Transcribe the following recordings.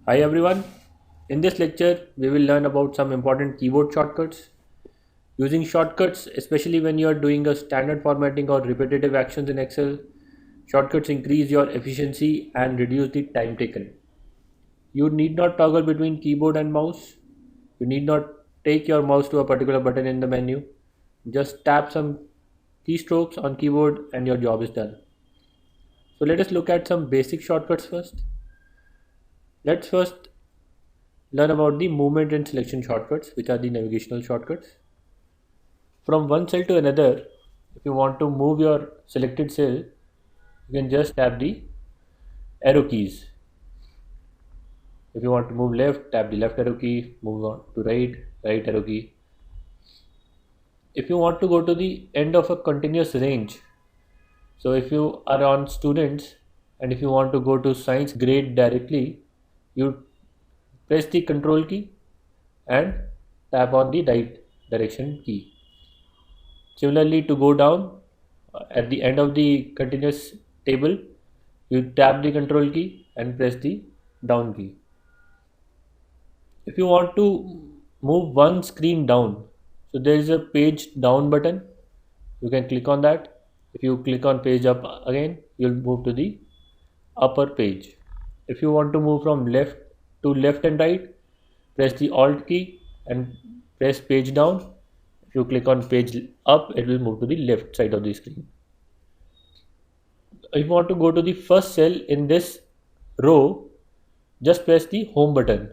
Hi everyone. In this lecture, we will learn about some important keyboard shortcuts. Using shortcuts, especially when you are doing a standard formatting or repetitive actions in Excel, shortcuts increase your efficiency and reduce the time taken. You need not toggle between keyboard and mouse. You need not take your mouse to a particular button in the menu. Just tap some keystrokes on keyboard and your job is done. So let us look at some basic shortcuts first. Let's first learn about the movement and selection shortcuts, which are the navigational shortcuts. From one cell to another, if you want to move your selected cell, you can just tap the arrow keys. If you want to move left, tap the left arrow key, move on to right, right arrow key. If you want to go to the end of a continuous range, so if you are on students and if you want to go to science grade directly, you press the control key and tap on the right direction key. Similarly, to go down at the end of the continuous table, you tap the control key and press the down key. If you want to move one screen down, so there is a page down button. You can click on that. If you click on page up again, you'll move to the upper page. If you want to move from left to left and right, press the alt key and press page down. If you click on page up, it will move to the left side of the screen. If you want to go to the first cell in this row, just press the home button.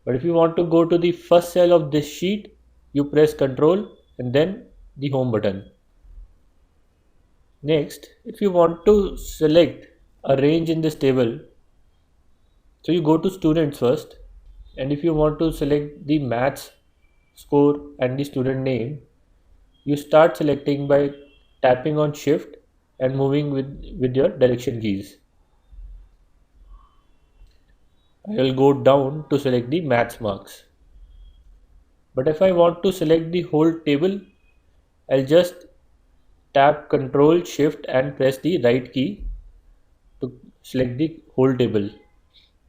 But if you want to go to the first cell of this sheet, you press control and then the home button. Next, if you want to select a range in this table, so you go to students first, and if you want to select the maths score and the student name, you start selecting by tapping on shift and moving with your direction keys. I will go down to select the maths marks. But if I want to select the whole table, I'll just tap Control Shift and press the right key to select the whole table.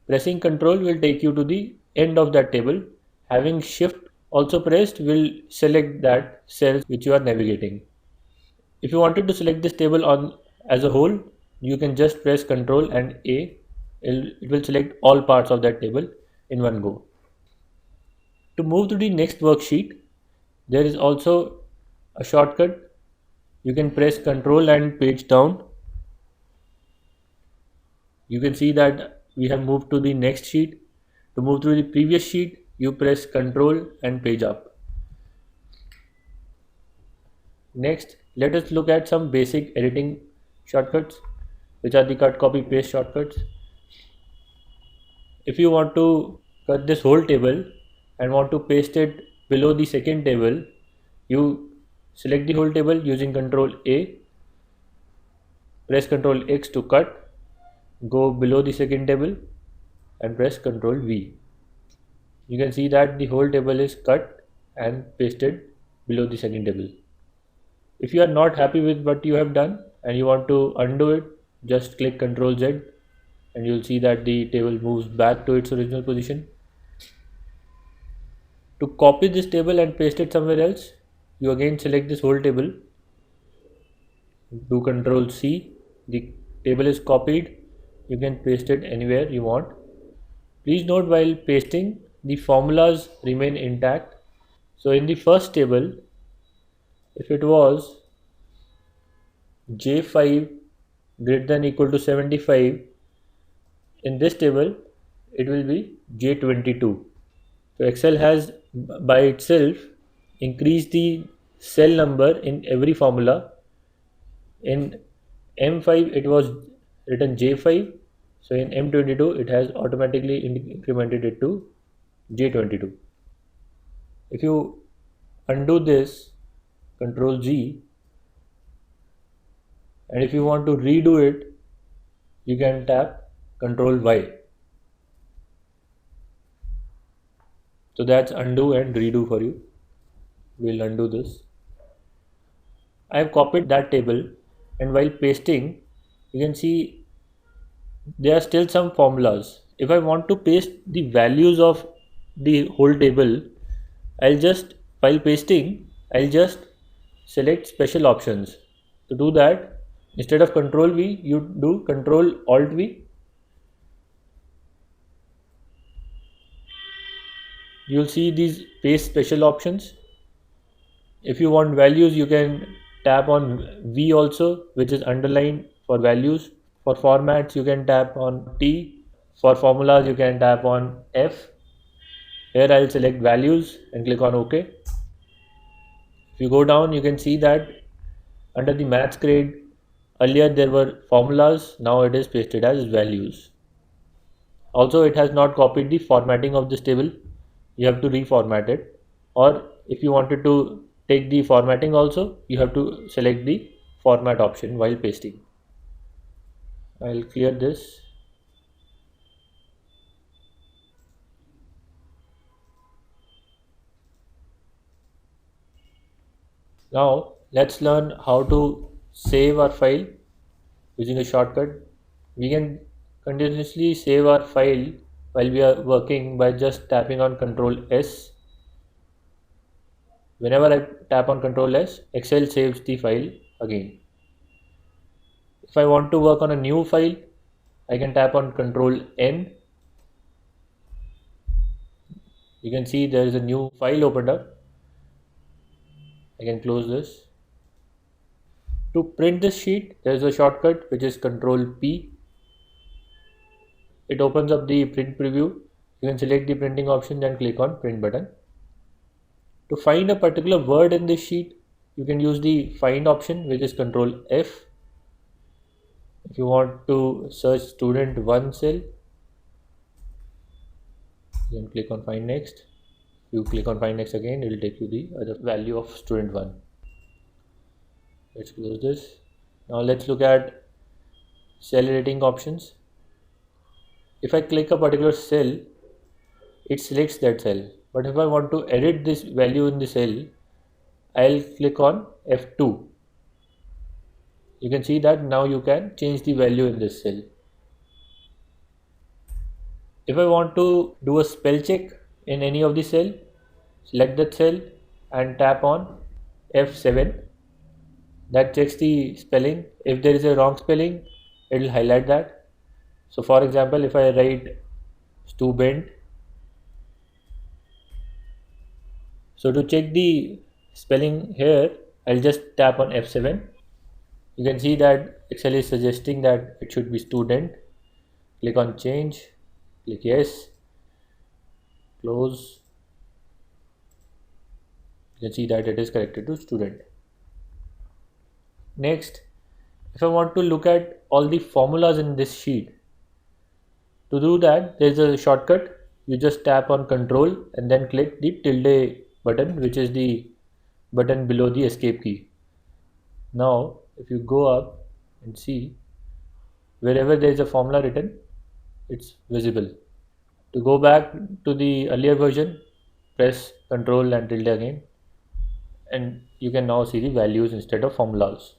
Pressing Control will take you to the end of that table. Having Shift also pressed will select that cell which you are navigating. If you wanted to select this table on as a whole, you can just press Control and A. It will select all parts of that table in one go. To move to the next worksheet, there is also a shortcut. You can press Control and page down. You can see that we have moved to the next sheet. To move to the previous sheet, you press Control and page up. Next, let us look at some basic editing shortcuts, which are the cut, copy, paste shortcuts. If you want to cut this whole table and want to paste it below the second table, you select the whole table using Control A, press Control X to cut, go below the second table and press Control V. You can see that the whole table is cut and pasted below the second table. If you are not happy with what you have done and you want to undo it, just click Control Z and you'll see that the table moves back to its original position. To copy this table and paste it somewhere else, you again select this whole table, do Control C, the table is copied, you can paste it anywhere you want. Please note while pasting, the formulas remain intact. So in the first table, if it was J5 greater than equal to 75, in this table it will be J22. So Excel has by itself increased the cell number in every formula. In M5 it was written J5, so in M22 it has automatically incremented it to J22. If you undo this, Control G, and if you want to redo it, you can tap Control Y. So that's undo and redo for you. We'll undo this. I have copied that table, and while pasting, you can see there are still some formulas. if I want to paste the values of the whole table, I'll just, while pasting, I'll just select special options. To do that, instead of Control V, you do Control Alt V. You'll see these paste special options. If you want values, you can tap on V also, which is underlined for values. For formats, you can tap on T. For formulas, you can tap on F. Here I'll select values and click on OK. If you go down, you can see that under the maths grade, earlier there were formulas, now it is pasted as values. Also, it has not copied the formatting of this table. You have to reformat it. Or if you wanted to take the formatting also, you have to select the format option while pasting. I'll clear this. Now let's learn how to save our file using a shortcut. We can continuously save our file while we are working by just tapping on Ctrl S. Whenever I tap on Ctrl S, Excel saves the file again. If I want to work on a new file, I can tap on Ctrl N. You can see there is a new file opened up. I can close this. To print this sheet, there is a shortcut which is Ctrl P. It opens up the print preview. You can select the printing option and click on print button. To find a particular word in this sheet, you can use the find option, which is Ctrl F. If you want to search student 1 cell, you can click on find next. If you click on find next again, it will take you the other value of student 1. Let's close this. Now let's look at cell editing options. If I click a particular cell, it selects that cell. But if I want to edit this value in the cell, I'll click on F2. You can see that now you can change the value in this cell. If I want to do a spell check in any of the cell, select that cell and tap on F7. That checks the spelling. If there is a wrong spelling, it will highlight that. So for example, if I write student, so to check the spelling here, I'll just tap on F7. You can see that Excel is suggesting that it should be student. Click on change, click yes, close. You can see that it is corrected to student. Next, if I want to look at all the formulas in this sheet, to do that there is a shortcut. You just tap on Control and then click the tilde button, which is the button below the escape key. Now if you go up and see, wherever there is a formula written, it's visible. To go back to the earlier version, press Control and tilde again, and you can now see the values instead of formulas.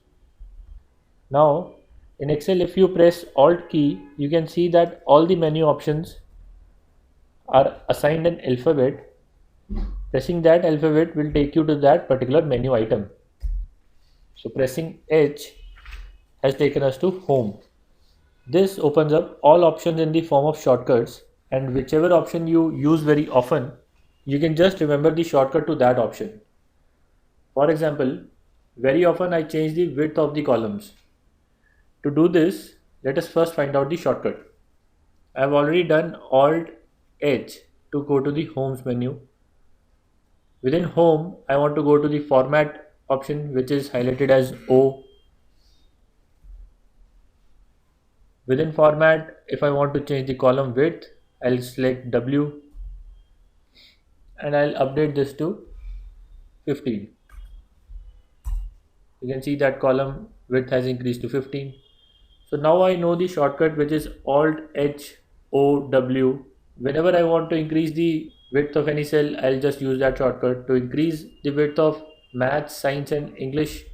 Now in Excel, if you press Alt key, you can see that all the menu options are assigned an alphabet. Pressing that alphabet will take you to that particular menu item. So pressing H has taken us to home. This opens up all options in the form of shortcuts, and whichever option you use very often, you can just remember the shortcut to that option. For example, very often I change the width of the columns. To do this, let us first find out the shortcut. I have already done Alt H to go to the Homes menu. Within Home, I want to go to the Format option, which is highlighted as O. Within Format, if I want to change the column width, I'll select W and I'll update this to 15. You can see that column width has increased to 15. So now I know the shortcut, which is Alt H O W. Whenever I want to increase the width of any cell, I'll just use that shortcut. To increase the width of Maths, Science and English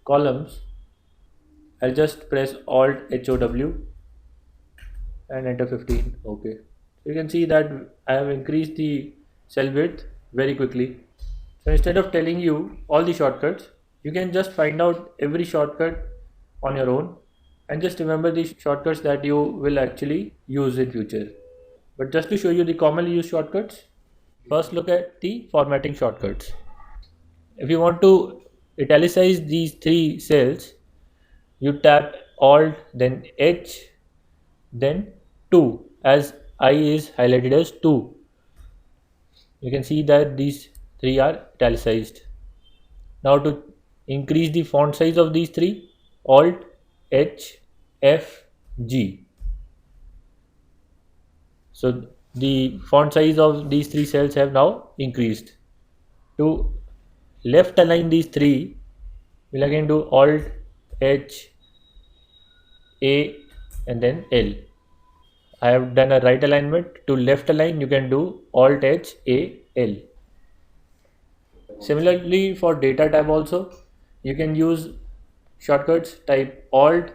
columns, I'll just press Alt HOW. and enter 15. Okay. So you can see that I have increased the cell width very quickly. So instead of telling you all the shortcuts, you can just find out every shortcut on your own and just remember the shortcuts that you will actually use in future. But just to show you the commonly used shortcuts, first look at the formatting shortcuts. If you want to italicize these three cells, you tap Alt, then H, then 2, as I is highlighted as 2. You can see that these three are italicized. Now to increase the font size of these three, Alt, H, F, G. So the font size of these three cells have now increased. To left align these three, we'll again do Alt, H, A, and then L. I have done a right alignment. To left align, you can do Alt, H, A, L. Similarly, for data tab also, you can use shortcuts. Type Alt.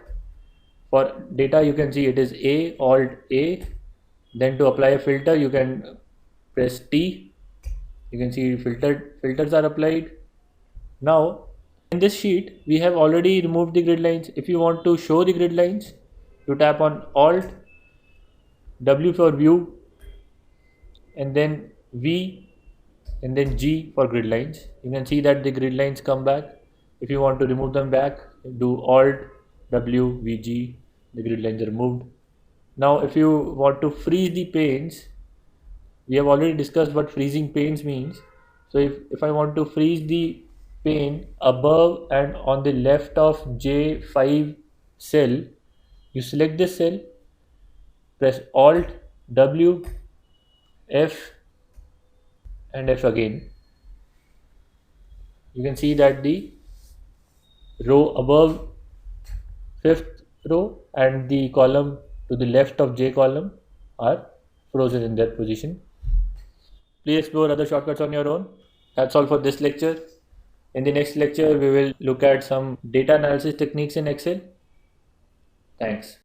For data, you can see it is A, Alt, A. Then to apply a filter, you can press T. You can see filters are applied. Now, in this sheet, we have already removed the grid lines. If you want to show the grid lines, you tap on Alt, W for view, and then V, and then G for grid lines. You can see that the grid lines come back. If you want to remove them back, do Alt, W, V, G, the grid lines are removed. Now if you want to freeze the panes, we have already discussed what freezing panes means. So if I want to freeze the pane above and on the left of J5 cell, you select this cell, press Alt, W, F, and F again. You can see that the row above fifth row and the column to the left of J column are frozen in their position. Please explore other shortcuts on your own. That's all for this lecture. In the next lecture, we will look at some data analysis techniques in Excel. Thanks.